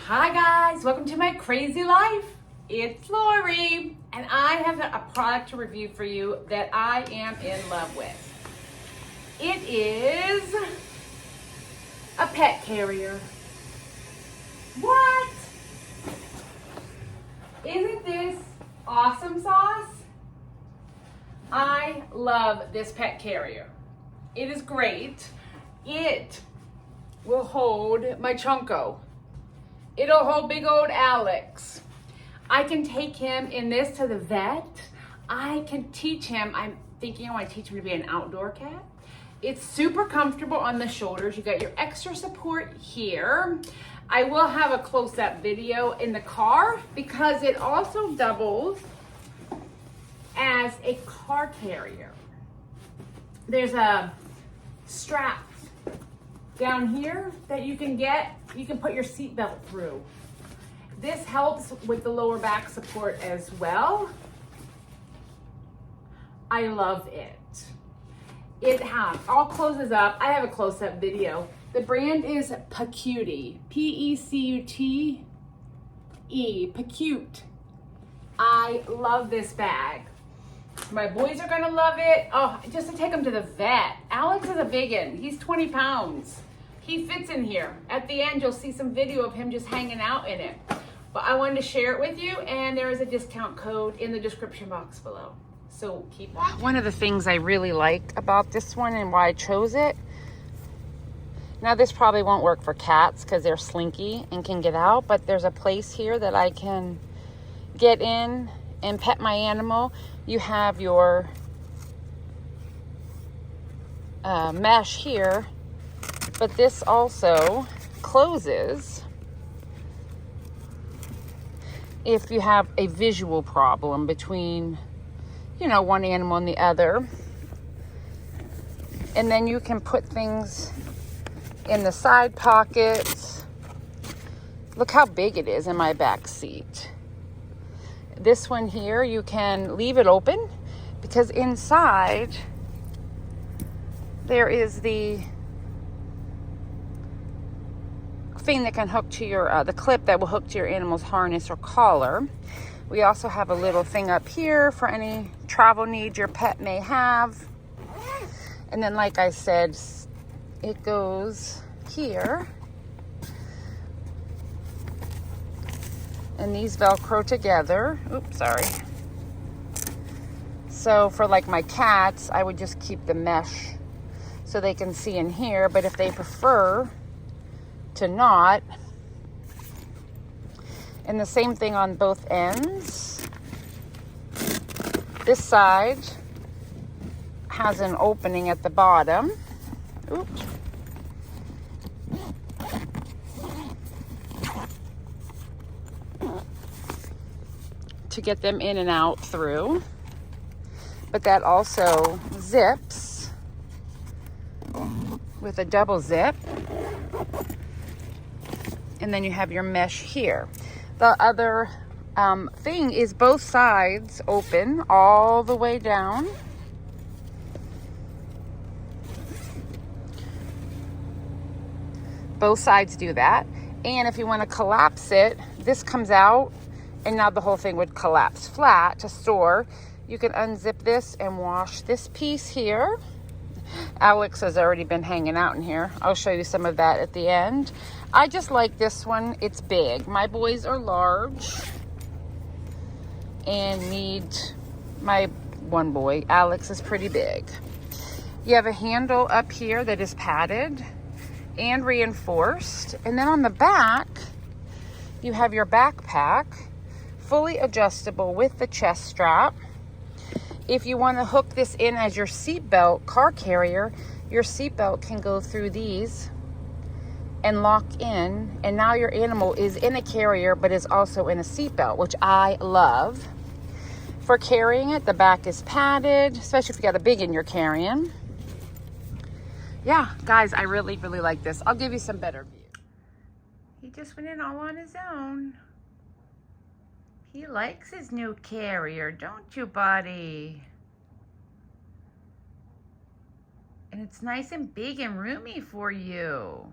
Hi guys, welcome to my crazy life. It's Lori, and I have a product to review for you that I am in love with. It is a pet carrier. What? Isn't this awesome sauce? I love this pet carrier. It is great. It will hold my Chunko. It'll hold big old Alex. I can take him in this to the vet. I can teach him, I'm thinking I want to teach him to be an outdoor cat. It's super comfortable on the shoulders. You got your extra support here. I will have a close-up video in the car because it also doubles as a car carrier. There's a strap down here that you can put your seatbelt through. This helps with the lower back support as well. I love it. All closes up. I have a close-up video. The brand is Pecute, P-E-C-U-T-E, Pecute. I love this bag. My boys are gonna love it. Oh, just to take them to the vet. Alex is a biggin. He's 20 pounds. He fits in here. At the end, you'll see some video of him just hanging out in it. But I wanted to share it with you, and there is a discount code in the description box below. So keep watching. One of the things I really like about this one and why I chose it, now this probably won't work for cats because they're slinky and can get out, but there's a place here that I can get in and pet my animal. You have your mesh here, but this also closes if you have a visual problem between, one animal and the other. And then you can put things in the side pockets. Look how big it is in my back seat. This one here, you can leave it open because inside there is the thing that can hook to your, the clip that will hook to your animal's harness or collar. We also have a little thing up here for any travel needs your pet may have. And then, like I said, it goes here. And these Velcro together. Oops, sorry. So for like my cats, I would just keep the mesh so they can see in here. But if they prefer to not, and the same thing on both ends. This side has an opening at the bottom. Oops. To get them in and out through. But that also zips with a double zip. And then you have your mesh here. The other thing is both sides open all the way down. Both sides do that. And if you want to collapse it, this comes out and now the whole thing would collapse flat to store. You can unzip this and wash this piece here. Alex has already been hanging out in here. I'll show you some of that at the end. I just like this one. It's big. My boys are large and need, my one boy, Alex, is pretty big. You have a handle up here that is padded and reinforced. And then on the back, you have your backpack, fully adjustable with the chest strap. If you want to hook this in as your seatbelt car carrier, your seatbelt can go through these and lock in, and now your animal is in a carrier but is also in a seatbelt, which I love. For carrying it, the back is padded, especially if you got a big one you're carrying. Yeah, guys, I really, really like this. I'll give you some better view. He just went in all on his own. He likes his new carrier, don't you, buddy? And it's nice and big and roomy for you.